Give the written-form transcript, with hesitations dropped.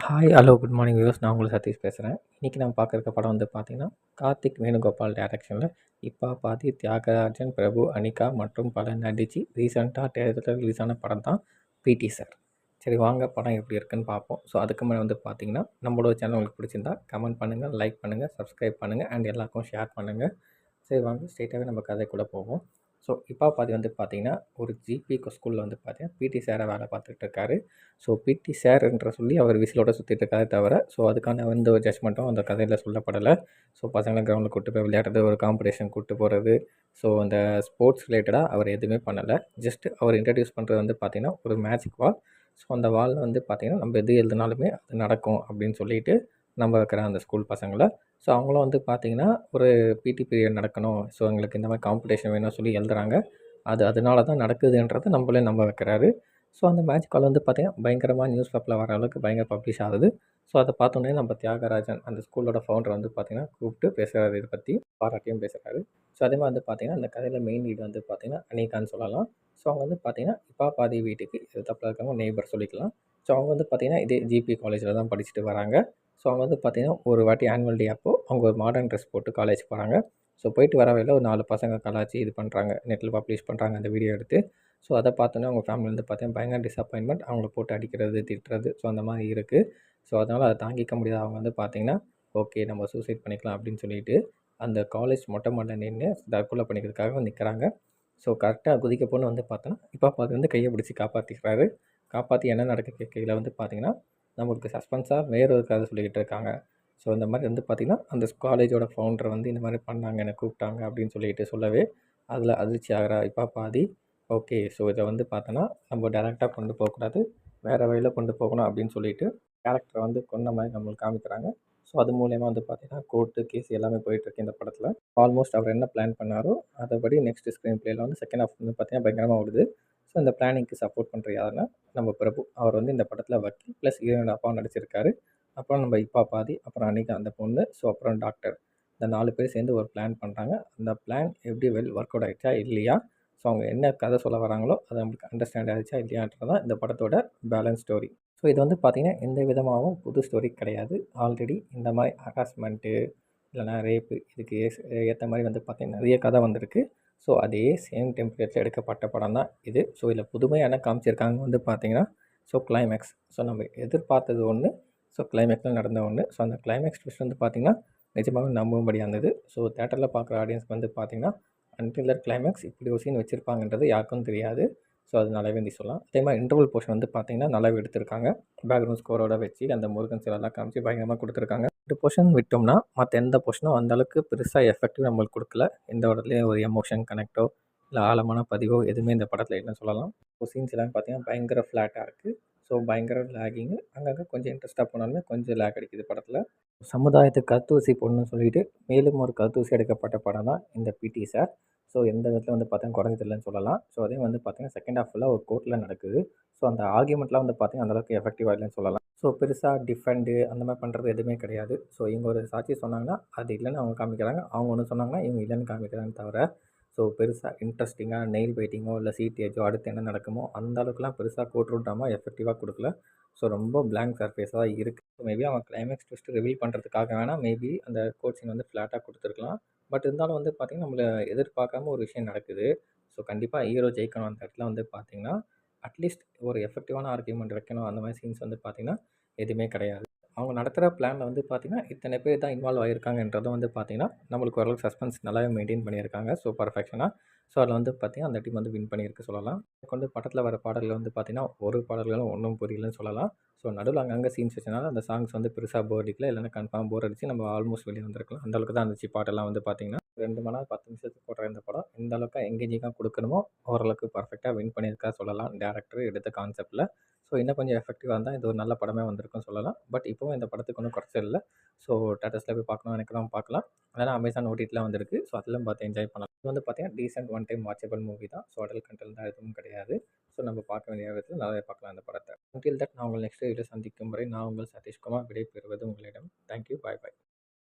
Hi, hello, good morning viewers. நான் உங்கள் சதீஷ் பேசுகிறேன். இன்றைக்கி நம்ம பார்க்க இருக்க படம் வந்து பார்த்திங்கன்னா, கார்த்திக் வேணுகோபால் டைரக்ஷனில் இப்பா பாதி, தியாகராஜன், பிரபு, அனிகா மற்றும் பலர் நடித்து ரீசெண்டாக தேட்டரில் ரிலீஸ் ஆன படம் தான் பிடி சார். சரி, வாங்க படம் எப்படி இருக்குன்னு பார்ப்போம். ஸோ அதுக்கு முன்னாடி வந்து பார்த்திங்கன்னா, நம்மளோட சேனல் உங்களுக்கு பிடிச்சிருந்தா கமெண்ட் பண்ணுங்கள், லைக் பண்ணுங்கள், சப்ஸ்கிரைப் பண்ணுங்கள் அண்ட் எல்லாருக்கும் ஷேர் பண்ணுங்கள். சரி, வாங்க ஸ்ட்ரெயிட்டாகவே நம்ம கதைக்குள்ளே போவோம். ஸோ இப்போ பாதி வந்து பார்த்திங்கன்னா, ஒரு ஜிபி ஸ்கூலில் வந்து பார்த்திங்கன்னா பிடி சாரை வேலை பார்த்துட்டு இருக்காரு. ஸோ பிடி சார்ன்ற சொல்லி அவர் விசிலோட சுற்றிட்டு இருக்காரே தவிர, ஸோ அதுக்கான எந்த ஒரு ஜட்ஜ்மெண்ட்டும் அந்த கதையில் சொல்லப்படலை. ஸோ பசங்களை கிரவுண்டில் கூப்பிட்டு போய் விளையாடுறது, ஒரு காம்படிஷன் கூப்பிட்டு போகிறது, ஸோ அந்த ஸ்போர்ட்ஸ் ரிலேட்டடாக அவர் எதுவுமே பண்ணலை. ஜஸ்ட் அவர் இன்ட்ரடியூஸ் பண்ணுறது வந்து பார்த்திங்கன்னா ஒரு மேஜிக் வால். ஸோ அந்த வாலில் வந்து பார்த்திங்கன்னா நம்ம எது எழுதினாலுமே அது நடக்கும் அப்படின்னு சொல்லிட்டு நம்ப வைக்கிற அந்த ஸ்கூல் பசங்களை. ஸோ அவங்களும் வந்து பார்த்திங்கன்னா ஒரு பிடி பீரியட் நடக்கணும், ஸோ எங்களுக்கு இந்த மாதிரி காம்படிஷன் வேணும்னு சொல்லி எழுதுறாங்க. அதனால தான் நடக்குதுன்றதை நம்மளே நம்ப வைக்கிறாரு. ஸோ அந்த மேட்ச் கால் வந்து பார்த்திங்கன்னா பயங்கரமாக நியூஸ் பேப்பரில் வர அளவுக்கு பயங்கர பப்ளிஷ் ஆகுது. ஸோ அதை பார்த்தோன்னே நம்ம தியாகராஜன் அந்த ஸ்கூலோட ஃபவுண்டர் வந்து பார்த்திங்கன்னா கூப்பிட்டு பேசுகிறாரு, இதை பற்றி பாராட்டியும் பேசுகிறாரு. ஸோ அதே மாதிரி வந்து பார்த்திங்கன்னா அந்த கதையில் மெயின் லீடு வந்து பார்த்திங்கன்னா அனிகான்னு சொல்லலாம். ஸோ அவங்க வந்து பார்த்திங்கன்னா இப்போ பாதி வீட்டுக்கு எதிர்த்தாப்புல இருக்கவங்க நெய்பர் சொல்லிக்கலாம். ஸோ அவங்க வந்து பார்த்திங்கன்னா இதே ஜிபி காலேஜில் தான் படிச்சுட்டு வராங்க. ஸோ அவங்க வந்து பார்த்திங்கன்னா ஒரு வாட்டி ஆனுவல் டே அப்போது அவங்க ஒரு மாடர்ன் ட்ரெஸ் போட்டு காலேஜ் போகிறாங்க. ஸோ போயிட்டு வர வழியில் ஒரு 4 பசங்க கலாய்ச்சி இது பண்ணுறாங்க, நெட்டில் பப்ளிஷ் பண்ணுறாங்க அந்த வீடியோ எடுத்து. ஸோ அதை பார்த்தோன்னே அவங்க ஃபேமிலி வந்து பார்த்தீங்கன்னா பயங்கர டிசப்பாயின்மெண்ட். அவங்கள போட்டு அடிக்கிறது, திட்டுறது, ஸோ அந்த மாதிரி இருக்குது. ஸோ அதனால் அதை தாங்கிக்க முடியாத அவங்க வந்து பார்த்தீங்கன்னா, ஓகே நம்ம சூசைட் பண்ணிக்கலாம் அப்படின்னு சொல்லிட்டு அந்த காலேஜ் மொட்டை மாடில நின்று தற்கொலை பண்ணிக்கிறதுக்காக நிற்கிறாங்க. ஸோ கரெக்டாக குதிக்க போன்னு வந்து பார்த்தோன்னா, இப்போ அது வந்து கையை பிடிச்சி காப்பாற்றிக்கிறாரு. காப்பாற்றி என்ன நடக்க கேட்கையில் வந்து பார்த்தீங்கன்னா, நமக்கு சஸ்பென்ஸாக வேற ஒரு கதை சொல்லிக்கிட்டு இருக்காங்க. ஸோ இந்த மாதிரி வந்து பார்த்திங்கன்னா அந்த காலேஜோட ஃபவுண்டர் வந்து இந்த மாதிரி பண்ணாங்க, என்னை கூப்பிட்டாங்க அப்படின்னு சொல்லிட்டு சொல்லவே அதில் அதிர்ச்சி ஆகிறா இப்போ பாதி. ஓகே, ஸோ இதை வந்து பார்த்தோன்னா நம்ம டேரெக்டாக கொண்டு போகக்கூடாது, வேறு வழியில் கொண்டு போகணும் அப்படின்னு சொல்லிட்டு கேரக்டரை வந்து கொன்ன மாதிரி நம்மளுக்கு காமிக்கிறாங்க. ஸோ அது மூலயமா வந்து பார்த்திங்கன்னா கோர்ட்டு கேஸ் எல்லாமே போயிட்டுருக்கு இந்த படத்தில். ஆல்மோஸ்ட் அவர் என்ன பிளான் பண்ணாரோ அதைப்படி நெக்ஸ்ட் ஸ்க்ரீன் பிளேயில் வந்து செகண்ட் ஹாஃப் வந்து பார்த்திங்கன்னா பயங்கரமாக ஓடுது. ஸோ இந்த பிளானிங்க்கு சப்போர்ட் பண்ணுற யாருன்னா நம்ம பிரபு. அவர் வந்து இந்த படத்தில் வக்கீல் ப்ளஸ் ஹீரோயின் அப்பாவும் நடிச்சிருக்காரு. அப்புறம் நம்ம இப்பா பாதி, அப்புறம் அனிகா அந்த பொண்ணு, ஸோ அப்புறம் டாக்டர், இந்த 4 பேர் சேர்ந்து ஒரு பிளான் பண்ணுறாங்க. அந்த பிளான் எப்படி ஒர்க் அவுட் ஆகிடுச்சா இல்லையா, ஸோ அவங்க என்ன கதை சொல்ல வராங்களோ அது நம்மளுக்கு அண்டர்ஸ்டாண்ட் ஆகிடுச்சா இல்லையான்றது தான் இந்த படத்தோட பேலன்ஸ் ஸ்டோரி. ஸோ இது வந்து பார்த்திங்கன்னா எந்த விதமாகவும் புது ஸ்டோரி கிடையாது. ஆல்ரெடி இந்த மாதிரி ஹராஸ்மெண்ட்டு இல்லைனா ரேப்பு இதுக்கு ஏற்ற மாதிரி வந்து பார்த்திங்கன்னா நிறைய கதை வந்திருக்கு. ஸோ அதே சேம் டெம்ப்ளேட்டில் எடுக்கப்பட்ட படம் தான் இது. ஸோ இதில் புதுமையாக என்ன காமிச்சிருக்காங்க வந்து பார்த்திங்கன்னா, ஸோ கிளைமேக்ஸ், ஸோ நம்ம எதிர்பார்த்தது ஒன்று, ஸோ கிளைமேக்ஸில் நடந்த ஒன்று. ஸோ அந்த கிளைமேக்ஸ் ட்விஸ்ட் வந்து பார்த்திங்கன்னா நிஜமாகவே நம்பும்படியாக இருந்தது. ஸோ தேட்டரில் பார்க்குற ஆடியன்ஸ்க்கு வந்து பார்த்திங்கன்னா அன்டில் தட் கிளைமேக்ஸ் இப்படி ஒரு சீன் வச்சுருப்பாங்கன்றது யாருக்கும் தெரியாது. ஸோ அது நல்லாவே சொல்லலாம். அதே மாதிரி இன்டர்வல் போர்ஷன் வந்து பார்த்திங்கன்னா நல்லாவே எடுத்திருக்காங்க. பேக்ரவுண்ட் ஸ்கோரோட வச்சு அந்த முருகன் சிலைலாம் காமிச்சு பயங்கரமாக கொடுத்துருக்காங்க. இந்த போர்ஷன் விட்டோம்னா மற்ற எந்த போர்ஷனும் அந்தளவுக்கு பெருசாக எஃபெக்டிவ் நம்மளுக்கு கொடுக்கல. எந்த இடத்துலையும் ஒரு எமோஷன் கனெக்டோ இல்லை ஆழமான பதிவோ எதுவுமே இந்த படத்தில் இல்லைன்னு சொல்லலாம். இப்போ சீன்ஸ் எல்லாம் பார்த்திங்கன்னா பயங்கர ஃப்ளாட்டாக இருக்குது. ஸோ பயங்கர லேகிங்கு, அங்கங்கே கொஞ்சம் இன்ட்ரெஸ்ட்டாக போனாலுமே கொஞ்சம் லேக் அடிக்குது படத்தில். சமுதாயத்துக்கு கருத்தூசி போடணும்னு சொல்லிட்டு மேலும் ஒரு கருத்தூசி எடுக்கப்பட்ட படம் தான் இந்த பிடி சார். ஸோ எந்த விதத்தில் வந்து பார்த்தீங்கன்னா குறைஞ்சதில்லைன்னு சொல்லலாம். ஸோ அதே வந்து பார்த்தீங்கன்னா செகண்ட் ஹாஃப் ஃபுல்லாக ஒரு கோர்ட்டில் நடக்குது. ஸோ அந்த ஆர்கியூமெண்ட்லாம் வந்து பார்த்தீங்கன்னா அந்தளவுக்கு எஃபெக்டிவாக இல்லைன்னு சொல்லலாம். ஸோ பெருசாக டிஃபெண்டு அந்த மாதிரி பண்ணுறது எதுவுமே கிடையாது. ஸோ இவங்க ஒரு சாட்சி சொன்னாங்கன்னா அது இல்லைன்னு அவங்க காமிக்கிறாங்க, அவங்க ஒன்று சொன்னாங்கன்னா இவங்க இல்லைன்னு காமிக்கிறாங்க தவிர, ஸோ பெருசாக இன்ட்ரெஸ்டிங்காக நெயில் பைட்டிங்கோ இல்லை சீட்டேஜோ அடுத்து என்ன நடக்குமோ அந்த அளவுக்குலாம் பெருசாக கோர்ட் ரூம் ட்ராமா எஃபெக்டிவாக கொடுக்கல. ஸோ ரொம்ப பிளாங்க் சர்ஃபேஸாக தான் இருக்குது. ஸோ மேபி அவங்க கிளைமேக்ஸ் ட்விஸ்ட் ரிவீல் பண்ணுறதுக்காக வேணால் மேபி அந்த கோர்ட் சீன் வந்து ஃப்ளாட்டாக கொடுத்துருக்கலாம். பட் இருந்தாலும் வந்து பார்த்திங்கன்னா நம்மள எதிர்பார்க்காம ஒரு விஷயம் நடக்குது. ஸோ கண்டிப்பாக ஹீரோ ஜெயிக்கணும் அந்த இடத்துல வந்து பார்த்திங்கன்னா அட்லீஸ்ட் ஒரு எஃபெக்டிவான ஆர்கியூமெண்ட் வைக்கணும். அந்த மாதிரி சீன்ஸ் வந்து பார்த்திங்கன்னா எதுவுமே கிடையாது. அவங்க நடத்துகிற பிளானில் வந்து பார்த்திங்கன்னா இத்தனை பேர் தான் இன்வால்வ் ஆகியிருக்காங்கன்றதும் வந்து பார்த்திங்கன்னா நம்மளுக்கு ஓரளவுக்கு சஸ்பென்ஸ் நல்லாவே மெயின்டைன் பண்ணியிருக்காங்க. ஸோ பர்ஃபெக்ஷனாக. ஸோ அதில் வந்து பார்த்திங்கன்னா அந்த டீம் வந்து வின் பண்ணியிருக்கு சொல்லலாம். கொண்டு படத்தில் வர பாடல்கள் வந்து பார்த்திங்கன்னா ஒரு பாடல்களும் ஒன்றும் புரியலன்னு சொல்லலாம். ஸோ நடுவில் அங்கங்கே சீன்ஸ் வச்சனால அந்த சாங்ஸ் வந்து பெருசாக போர் அடிக்கல, இல்லைன்னா கன்ஃபார்ம் போர் அடிச்சு நம்ம ஆல்மோஸ்ட் வெளியே வந்திருக்கலாம். அந்தளவுக்கு தான் இருந்துச்சு பாட்டெல்லாம் வந்து பார்த்திங்கன்னா. 2 மணி நேரம் 10 நிமிஷத்துக்கு போடுற இந்த படம் எந்த அளவுக்கு எங்கேஜிங்காக கொடுக்கணுமோ ஓரளவுக்கு பர்ஃபெக்டாக வின் பண்ணியிருக்கா சொல்லலாம் டேரக்டர் எடுத்த கான்செப்ட்டில். ஸோ இன்னும் கொஞ்சம் எஃபெக்டிவாக இருந்தால் இது ஒரு நல்ல படமே வந்திருக்குன்னு சொல்லலாம். பட் இப்போவும் இந்த படத்துக்கு ஒன்றும் குறைச்சல் இல்லை. ஸோ தேட்டர்ஸில் போய் பார்க்கணும்னு நினைக்கிறவங்க பார்க்கலாம். அதனால் அமேசான் ஓடிடிலாம் வந்திருக்கு. ஸோ அதெல்லாம் பார்த்து என்ஜாய் பண்ணலாம். இது வந்து பார்த்தீங்கன்னா decent one time watchable movie தான். ஸோ அடல்ட் கண்டென்ட் தான் எதுவும் கிடையாது. ஸோ நம்ம பார்க்க வேண்டிய விதத்தில் நல்லாவே பார்க்கலாம் இந்த படத்தை. அன்டில் தட் நான் உங்கள் நெக்ஸ்ட் வீடியோ சந்திக்கும் வரை நான் உங்கள் சதீஷ்குமார் விடைபெறுவது உங்களிடம். தேங்க்யூ, பாய் பாய்.